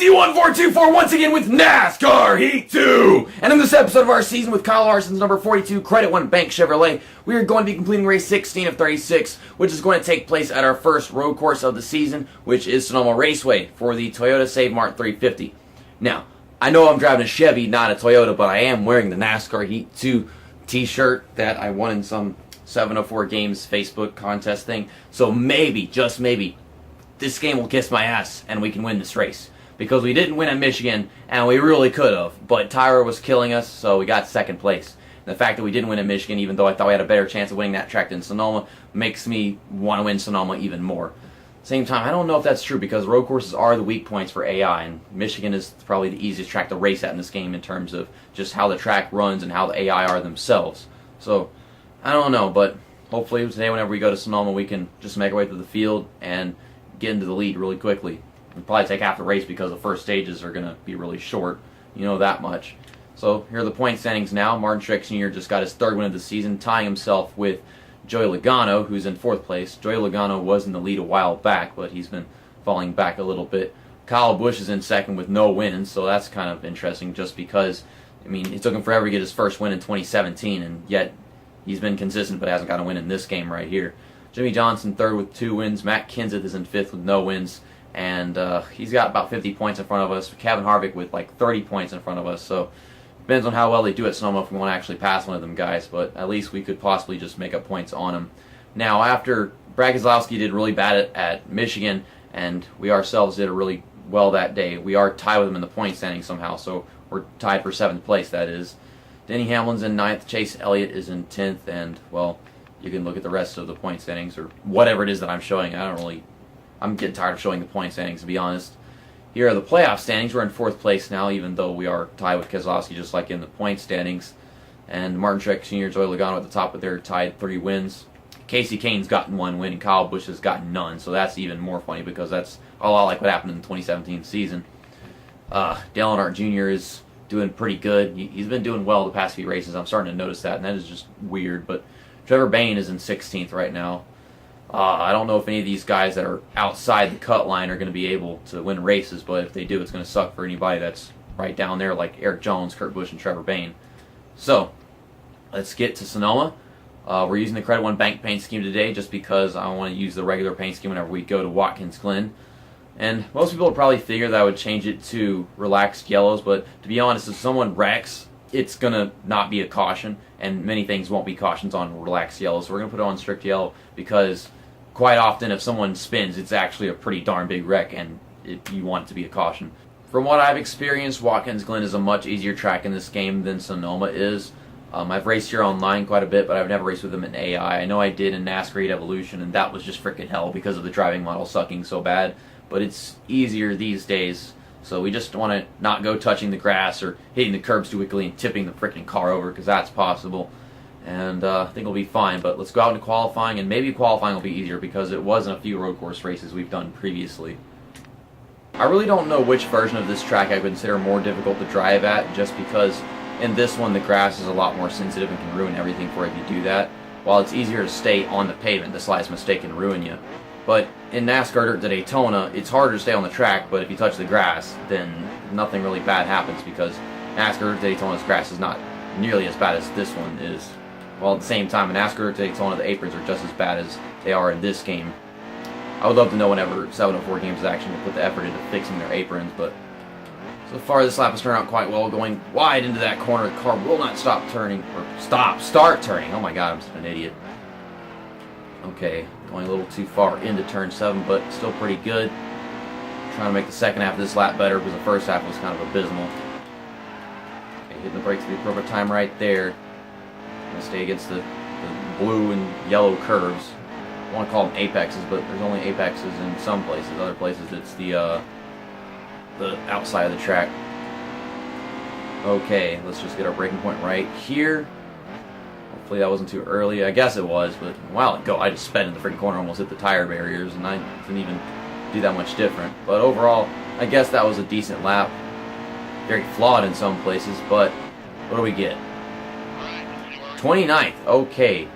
C1424 once again with NASCAR Heat 2! And in this episode of our season with Kyle Larson's number 42 Credit One Bank Chevrolet, we are going to be completing race 16 of 36, which is going to take place at our first road course of the season, which is Sonoma Raceway for the Toyota Save Mart 350. Now, I know I'm driving a Chevy, not a Toyota, but I am wearing the NASCAR Heat 2 t-shirt that I won in some 704 Games Facebook contest thing. So maybe, just maybe, this game will kiss my ass and we can win this race. Because we didn't win at Michigan, and we really could have, but Tyra was killing us, so we got second place. And the fact that we didn't win at Michigan, even though I thought we had a better chance of winning that track than Sonoma, makes me want to win Sonoma even more. Same time, I don't know if that's true, because road courses are the weak points for AI, and Michigan is probably the easiest track to race at in this game in terms of just how the track runs and how the AI are themselves. So, I don't know, but hopefully today whenever we go to Sonoma, we can just make our way through the field and get into the lead really quickly. We'll probably take half the race because the first stages are going to be really short. You know that much. So here are the point standings now. Martin Truex Jr. just got his third win of the season, tying himself with Joey Logano, who's in fourth place. Joey Logano was in the lead a while back, but he's been falling back a little bit. Kyle Busch is in second with no wins, so that's kind of interesting just because, I mean, it took him forever to get his first win in 2017, and yet he's been consistent but hasn't got a win in this game right here. Jimmy Johnson third with 2 wins. Matt Kenseth is in fifth with no wins. And he's got about 50 points in front of us. Kevin Harvick with like 30 points in front of us. So depends on how well they do at Sonoma if we want to actually pass one of them guys. But at least we could possibly just make up points on them. Now, after Brad Keselowski did really bad at Michigan, and we ourselves did really well that day, we are tied with him in the point standings somehow. So we're tied for 7th place, that is. Denny Hamlin's in 9th. Chase Elliott is in 10th. And, well, you can look at the rest of the point standings or whatever it is that I'm showing. I'm getting tired of showing the point standings, to be honest. Here are the playoff standings. We're in 4th place now, even though we are tied with Keselowski, just like in the point standings. And Martin Truex Jr., Joey Logano at the top with their tied 3 wins. Casey Kane's gotten 1 win, and Kyle Busch has gotten none. So that's even more funny because that's a lot like what happened in the 2017 season. Dale Earnhardt Jr. is doing pretty good. He's been doing well the past few races. I'm starting to notice that, and that is just weird. But Trevor Bayne is in 16th right now. I don't know if any of these guys that are outside the cut line are going to be able to win races, but if they do, it's going to suck for anybody that's right down there, like Eric Jones, Kurt Busch, and Trevor Bayne. So, let's get to Sonoma. We're using the Credit One Bank paint scheme today just because I want to use the regular paint scheme whenever we go to Watkins Glen. And most people would probably figure that I would change it to relaxed yellows, but to be honest, if someone wrecks, it's going to not be a caution, and many things won't be cautions on relaxed yellow. So we're going to put it on strict yellow because quite often if someone spins, it's actually a pretty darn big wreck, and you want it to be a caution. From what I've experienced, Watkins Glen is a much easier track in this game than Sonoma is. I've raced here online quite a bit, but I've never raced with them in AI. I know I did in NASCAR Heat Evolution, and that was just freaking hell because of the driving model sucking so bad. But it's easier these days. So we just want to not go touching the grass or hitting the curbs too quickly and tipping the freaking car over, because that's possible. And I think it'll be fine. But let's go out into qualifying, and maybe qualifying will be easier because it wasn't a few road course races we've done previously. I really don't know which version of this track I consider more difficult to drive at, just because in this one the grass is a lot more sensitive and can ruin everything for you if you do that. While it's easier to stay on the pavement, the slightest mistake can ruin you. But in NASCAR Dirt to Daytona, it's harder to stay on the track, but if you touch the grass, then nothing really bad happens because NASCAR Dirt to Daytona's grass is not nearly as bad as this one is. While at the same time, in NASCAR Dirt to Daytona, the aprons are just as bad as they are in this game. I would love to know whenever 704 Games is actually going to put the effort into fixing their aprons, but so far this lap has turned out quite well, going wide into that corner. The car will not stop turning, or start turning. Oh my god, I'm just an idiot. Okay, going a little too far into turn 7, but still pretty good. Trying to make the second half of this lap better because the first half was kind of abysmal. Okay, hitting the brakes at the appropriate time right there. Gonna stay against the blue and yellow curves. I want to call them apexes, but there's only apexes in some places. Other places it's the outside of the track. Okay, let's just get our braking point right here. Hopefully that wasn't too early. I guess it was, but a while ago I just sped in the freaking corner, almost hit the tire barriers, and I didn't even do that much different. But overall, I guess that was a decent lap. Very flawed in some places, but what do we get? 29th. Okay.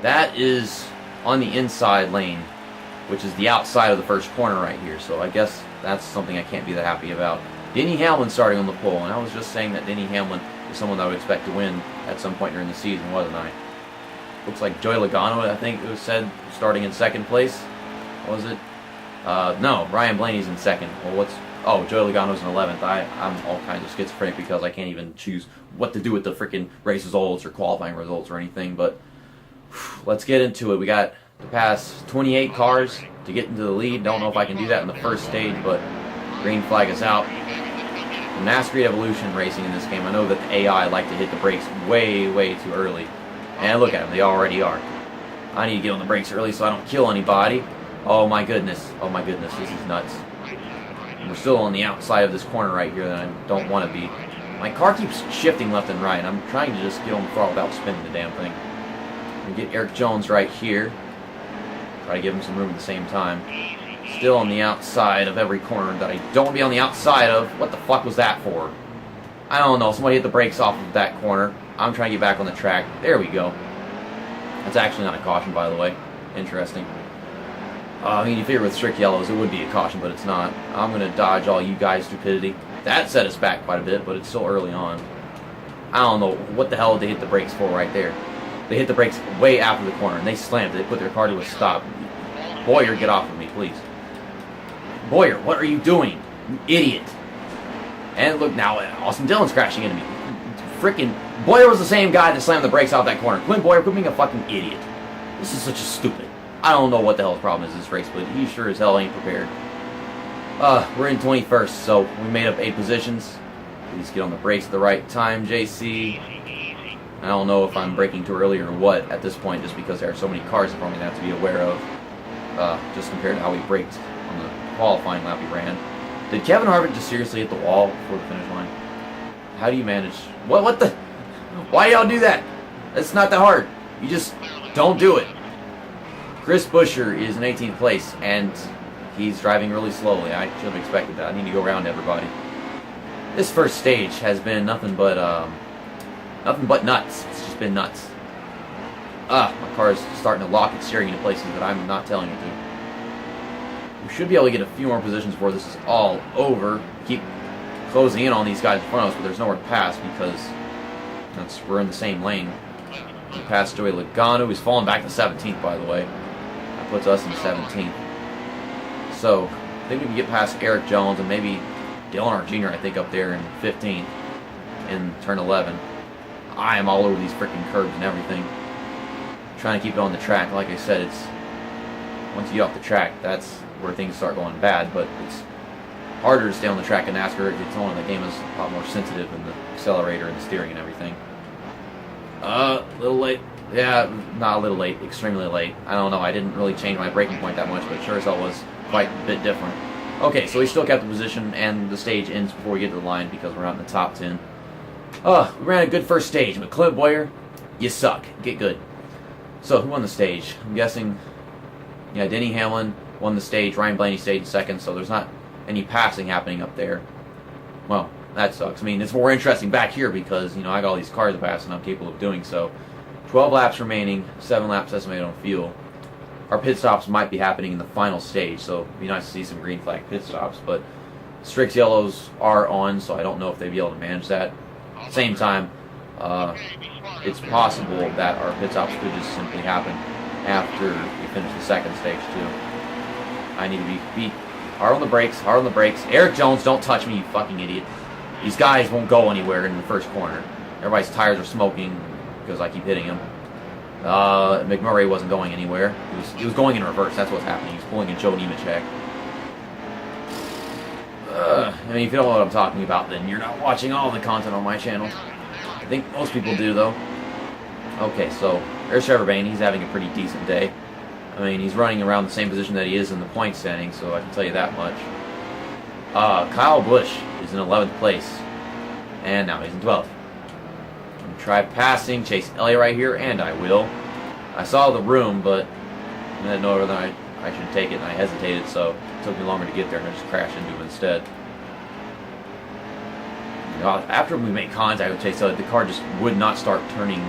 That is on the inside lane, which is the outside of the first corner right here. So I guess that's something I can't be that happy about. Denny Hamlin starting on the pole, and I was just saying that Denny Hamlin is someone that I would expect to win at some point during the season, wasn't I? Looks like Joey Logano, I think it was said, starting in second place. Was it? No, Ryan Blaney's in second. Well, Joey Logano's in 11th. I'm all kinds of schizophrenic because I can't even choose what to do with the freaking race results or qualifying results or anything, but let's get into it. We got to pass 28 cars to get into the lead. Don't know if I can do that in the first stage, but green flag is out. NASCAR Evolution racing in this game. I know that the AI like to hit the brakes way, way too early. And look at them, they already are. I need to get on the brakes early so I don't kill anybody. Oh my goodness, this is nuts. And we're still on the outside of this corner right here that I don't want to be. My car keeps shifting left and right, and I'm trying to just get on the throttle without spinning the damn thing. And get Eric Jones right here. Try to give him some room at the same time. Still on the outside of every corner that I don't want to be on the outside of. What the fuck was that for? I don't know, somebody hit the brakes off of that corner. I'm trying to get back on the track. There we go. That's actually not a caution, by the way. Interesting. I mean, you figure with strict yellows, it would be a caution, but it's not. I'm going to dodge all you guys' stupidity. That set us back quite a bit, but it's still early on. I don't know what the hell did they hit the brakes for right there. They hit the brakes way after the corner, and they slammed it. They put their car to a stop. Boyer, get off of me, please. Boyer, what are you doing? You idiot. And look now, Austin Dillon's crashing into me. Freaking Boyer was the same guy that slammed the brakes off that corner. Clint Boyer, quit being a fucking idiot. This is such a stupid. I don't know what the hell's problem is this race, but he sure as hell ain't prepared. We're in 21st, so we made up 8 positions. Please get on the brakes at the right time, JC. I don't know if I'm braking too early or what at this point, just because there are so many cars in front of me that I have to be aware of. Just compared to how we braked on the qualifying lap we ran. Did Kevin Harvick just seriously hit the wall before the finish line? How do you manage? What the? Why y'all do that? It's not that hard. You just don't do it. Chris Buescher is in 18th place, and he's driving really slowly. I should have expected that. I need to go around everybody. This first stage has been nothing but nuts. It's just been nuts. My car is starting to lock its steering into places that I'm not telling it to. We should be able to get a few more positions before this is all over. Keep closing in on these guys in front of us, but there's nowhere to pass because we're in the same lane. We passed Joey Logano, who's fallen back to 17th, by the way. That puts us in 17th. So, I think we can get past Eric Jones and maybe Dale Earnhardt Jr., I think, up there in 15th in turn 11. I am all over these freaking curbs and everything. Trying to keep it on the track. Like I said, it's once you get off the track, that's where things start going bad, but it's harder to stay on the track in NASCAR. It's only the game is a lot more sensitive in the accelerator and the steering and everything. A little late. Yeah, not a little late, extremely late. I don't know, I didn't really change my braking point that much, but sure as hell was quite a bit different. Okay, so we still kept the position, and the stage ends before we get to the line because we're not in the top 10. We ran a good first stage, but Clint Boyer, you suck. Get good. So, who won the stage? I'm guessing, yeah, Denny Hamlin won the stage, Ryan Blaney stayed in second, so there's not any passing happening up there. Well, that sucks. I mean, it's more interesting back here because, you know, I got all these cars to pass and I'm capable of doing so. 12 laps remaining, 7 laps estimated on fuel. Our pit stops might be happening in the final stage, so it'd be nice to see some green flag pit stops, but strict yellows are on, so I don't know if they'd be able to manage that. Same time, it's possible that our pit stops could just simply happen after we finish the second stage too. I need to be hard on the brakes, hard on the brakes. Eric Jones, don't touch me, you fucking idiot. These guys won't go anywhere in the first corner. Everybody's tires are smoking because I keep hitting him. McMurray wasn't going anywhere. He was going in reverse. That's what's happening. He's pulling a Joe Nemechek. I mean, if you don't know what I'm talking about, then you're not watching all the content on my channel. I think most people do, though. Okay, so there's Trevor Bayne. He's having a pretty decent day. I mean, he's running around the same position that he is in the point standing, so I can tell you that much. Kyle Busch is in 11th place, and now he's in 12th. I'm going to try passing Chase Elliott right here, and I will. I saw the room, but I didn't know whether I should take it, and I hesitated, so it took me longer to get there, and I just crashed into him instead. After we made contact with Chase Elliott, the car just would not start turning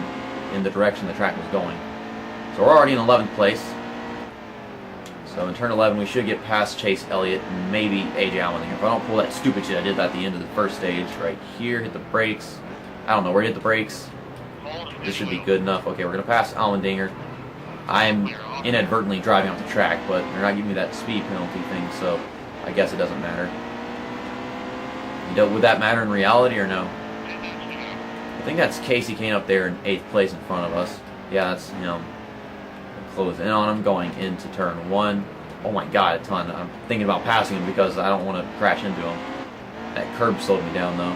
in the direction the track was going. So we're already in 11th place. So So in turn 11, we should get past Chase Elliott and maybe AJ Allmendinger. If I don't pull that stupid shit I did at the end of the first stage, right here, hit the brakes. I don't know where to hit the brakes. This should be good enough. Okay, we're going to pass Allmendinger. I'm inadvertently driving off the track, but they're not giving me that speed penalty thing, so I guess it doesn't matter. Would that matter in reality or no? I think that's Casey Kane up there in 8th place in front of us. Yeah, that's, you know, close in on him going into turn 1. Oh my god, a ton. I'm thinking about passing him because I don't want to crash into him. That curb slowed me down though.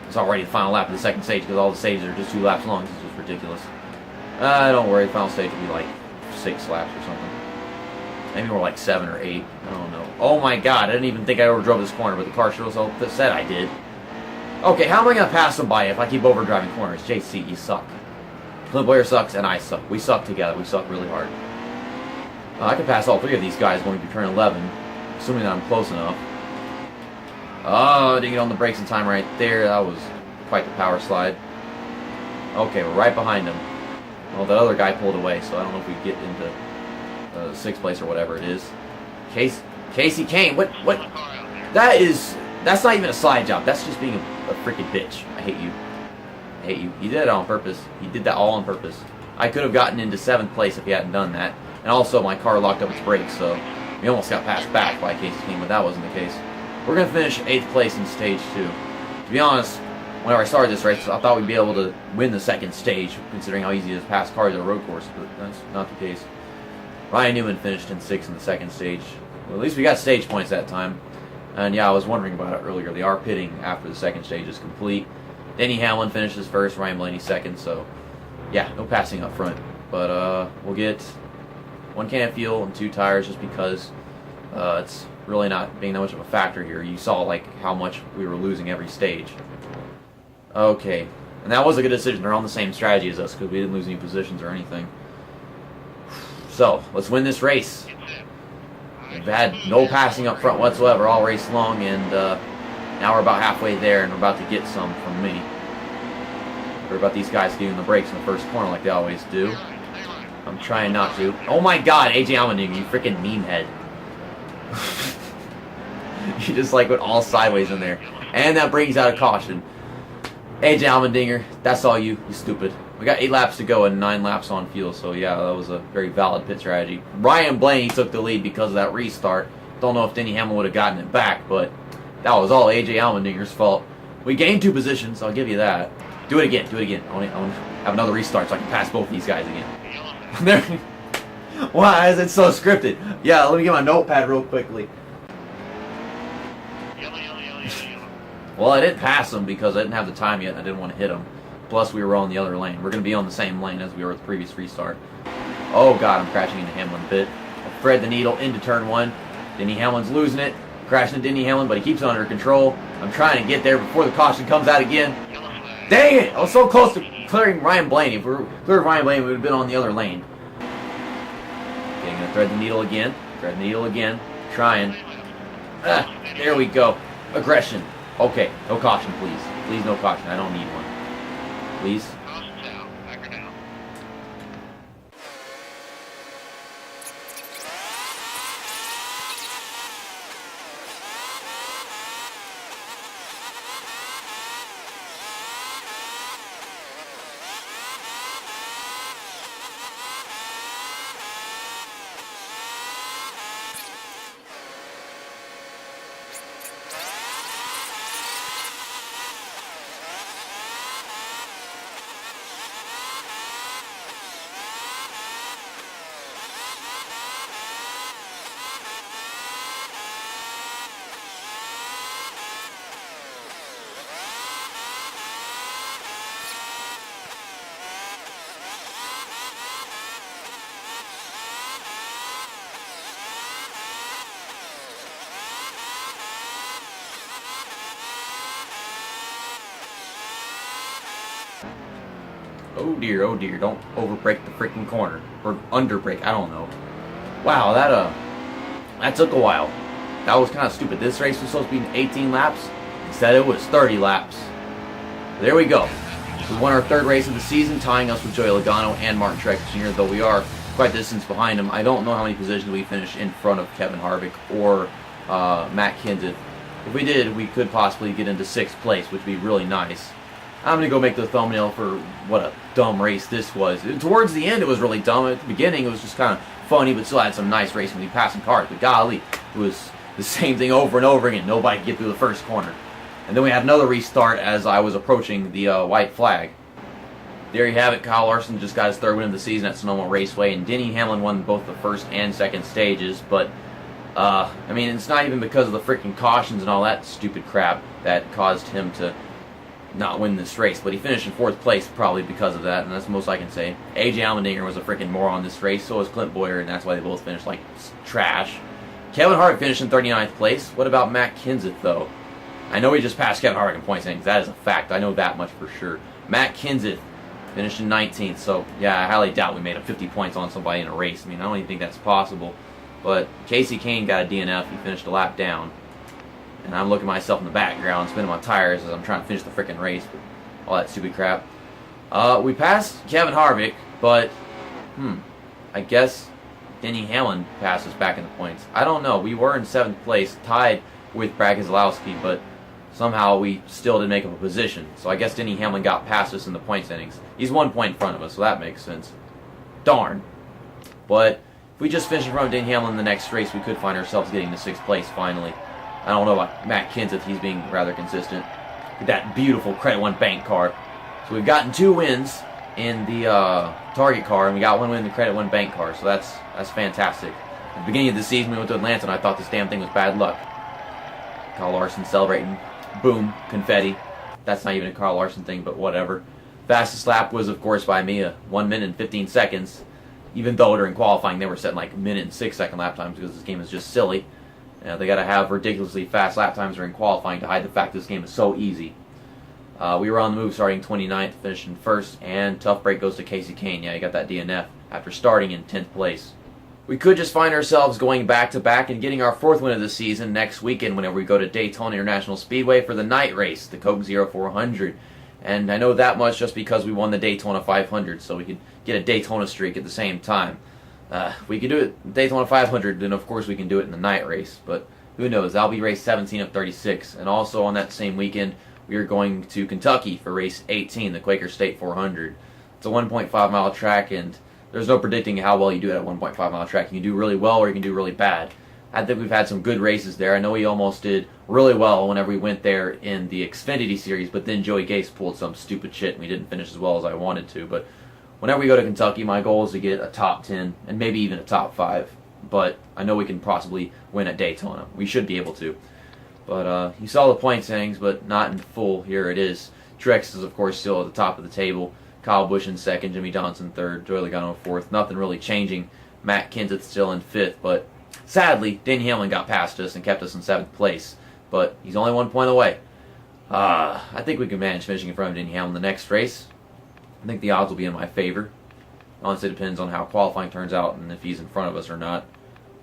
It's already the final lap of the second stage because all the stages are just 2 laps long. This is just ridiculous. Don't worry, the final stage will be like 6 laps or something. Maybe more like 7 or 8. I don't know. Oh my god, I didn't even think I overdrove this corner, but the car sure said I did. Okay, how am I going to pass somebody if I keep overdriving corners? JC, you suck. Clint Boyer sucks, and I suck. We suck together. We suck really hard. I can pass all 3 of these guys going to turn 11, assuming that I'm close enough. Oh, I didn't get on the brakes in time right there. That was quite the power slide. Okay, we're right behind him. Well, that other guy pulled away, so I don't know if we get into 6th place or whatever it is. Casey Kane, what? That's not even a slide job. That's just being a freaking bitch. I hate you. I hate you. He did it on purpose. He did that all on purpose. I could have gotten into 7th place if he hadn't done that. And also, my car locked up its brakes, so we almost got passed back by Casey Kane, but that wasn't the case. We're going to finish 8th place in stage 2. To be honest, whenever I started this race, I thought we'd be able to win the 2nd stage, considering how easy it is to pass cars at a road course, but that's not the case. Ryan Newman finished in 6th in the 2nd stage. Well, at least we got stage points that time. And yeah, I was wondering about it earlier. They are pitting after the 2nd stage is complete. Denny Hamlin finishes 1st, Ryan Blaney 2nd, so yeah, no passing up front. But we'll get 1 can of fuel and 2 tires just because it's really not being that much of a factor here. You saw like how much we were losing every stage. Okay, and that was a good decision. They're on the same strategy as us because we didn't lose any positions or anything. So, let's win this race. We've had no passing up front whatsoever all race long, and now we're about halfway there, and we're about to get some from me. We're about these guys getting the brakes in the first corner like they always do. I'm trying not to. Oh my god, AJ Allmendinger, you freaking meme head. You just like went all sideways in there. And that brings out a caution. AJ Allmendinger, that's all you stupid. We got 8 laps to go and 9 laps on fuel, so yeah, that was a very valid pit strategy. Ryan Blaney took the lead because of that restart. Don't know if Denny Hamlin would have gotten it back, but that was all AJ Allmendinger's fault. We gained 2 positions, I'll give you that. Do it again, do it again. I want to have another restart so I can pass both these guys again. Why is it so scripted? Yeah, let me get my notepad real quickly. Well, I didn't pass them because I didn't have the time yet and I didn't want to hit them. Plus, we were on the other lane. We're going to be on the same lane as we were with the previous restart. Oh, God, I'm crashing into Hamlin a bit. I thread the needle into turn 1. Denny Hamlin's losing it. Crashing into Denny Hamlin, but he keeps it under control. I'm trying to get there before the caution comes out again. Dang it! I was so close to clearing Ryan Blaney. If we were clearing Ryan Blaney, we would have been on the other lane. Okay, I'm going to thread the needle again. Thread the needle again. Trying. There we go. Aggression. Okay, no caution, please. Please, no caution. I don't need one. Please. Oh dear, don't overbrake the freaking corner. Or underbrake, I don't know. Wow, that took a while. That was kind of stupid. This race was supposed to be 18 laps. Instead it was 30 laps. There we go. We won our 3rd race of the season, tying us with Joey Logano and Martin Truex Jr., though we are quite the distance behind him. I don't know how many positions we finished in front of Kevin Harvick or Matt Kenseth. If we did, we could possibly get into 6th place, which would be really nice. I'm going to go make the thumbnail for what a dumb race this was. Towards the end, it was really dumb. At the beginning, it was just kind of funny, but still had some nice racing with passing cars. But golly, it was the same thing over and over again. Nobody could get through the first corner. And then we had another restart as I was approaching the white flag. There you have it. Kyle Larson just got his 3rd win of the season at Sonoma Raceway, and Denny Hamlin won both the first and second stages. But I mean, it's not even because of the freaking cautions and all that stupid crap that caused him to not win this race. But he finished in 4th place probably because of that, and that's the most I can say. AJ Allmendinger was a freaking moron this race. So was Clint Boyer, and that's why they both finished like trash. Kevin Harvick finished in 39th place. What about Matt Kenseth, though? I know he just passed Kevin Harvick in points standings. That is a fact. I know that much for sure. Matt Kenseth finished in 19th. So, yeah, I highly doubt we made up 50 points on somebody in a race. I mean, I don't even think that's possible. But Casey Kane got a DNF. He finished a lap down. And I'm looking at myself in the background, spinning my tires as I'm trying to finish the freaking race. But all that stupid crap. We passed Kevin Harvick, but, I guess Denny Hamlin passes back in the points. I don't know. We were in 7th place, tied with Brad Keselowski, but somehow we still didn't make up a position. So I guess Denny Hamlin got past us in the point standings. He's 1 point in front of us, so that makes sense. Darn. But if we just finish in front of Denny Hamlin in the next race, we could find ourselves getting to 6th place finally. I don't know about Matt Kenseth. He's being rather consistent with that beautiful Credit One Bank car. So we've gotten 2 wins in the Target car, and we got 1 win in the Credit One Bank car. So that's fantastic. At the beginning of the season, we went to Atlanta, and I thought this damn thing was bad luck. Kyle Larson celebrating. Boom, confetti. That's not even a Kyle Larson thing, but whatever. Fastest lap was, of course, by me, 1 minute and 15 seconds. Even though during qualifying they were setting like minute and 6-second lap times because this game is just silly. They got to have ridiculously fast lap times during qualifying to hide the fact this game is so easy. We were on the move starting 29th, finishing 1st, and tough break goes to Casey Kane. Yeah, he got that DNF after starting in 10th place. We could just find ourselves going back-to-back and getting our 4th win of the season next weekend whenever we go to Daytona International Speedway for the night race, the Coke Zero 400. And I know that much just because we won the Daytona 500, so we could get a Daytona streak at the same time. We could do it Daytona 500, then of course we can do it in the night race. But who knows? That'll be race 17 of 36. And also on that same weekend, we are going to Kentucky for race 18, the Quaker State 400. It's a 1.5-mile track, and there's no predicting how well you do at a 1.5-mile track. You can do really well or you can do really bad. I think we've had some good races there. I know we almost did really well whenever we went there in the Xfinity Series, but then Joey Gase pulled some stupid shit and we didn't finish as well as I wanted to. But whenever we go to Kentucky, my goal is to get a top 10 and maybe even a top 5. But I know we can possibly win at Daytona. We should be able to. But you saw the point standings, but not in full. Here it is. Truex is, of course, still at the top of the table. Kyle Busch in 2nd, Jimmy Johnson 3rd, Joey Logano 4th. Nothing really changing. Matt Kenseth still in 5th, but sadly, Denny Hamlin got past us and kept us in 7th place. But he's only 1 point away. I think we can manage finishing in front of Denny Hamlin the next race. I think the odds will be in my favor. Honestly, it depends on how qualifying turns out and if he's in front of us or not.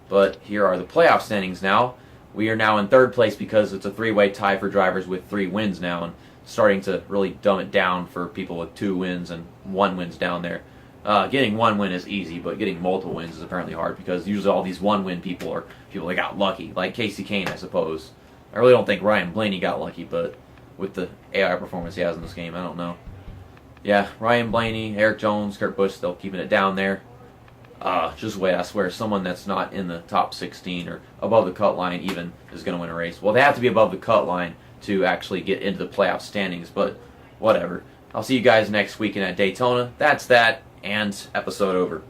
But here are the playoff standings now. We are now in 3rd place because it's a 3-way tie for drivers with 3 wins now, and starting to really dumb it down for people with 2 wins and 1 wins down there. Getting 1 win is easy, but getting multiple wins is apparently hard because usually all these 1-win people are people that got lucky, like Casey Kane, I suppose. I really don't think Ryan Blaney got lucky, but with the AI performance he has in this game, I don't know. Yeah, Ryan Blaney, Eric Jones, Kurt Busch, still keeping it down there. Just wait, I swear, someone that's not in the top 16 or above the cut line even is going to win a race. Well, they have to be above the cut line to actually get into the playoff standings, but whatever. I'll see you guys next weekend at Daytona. That's that, and episode over.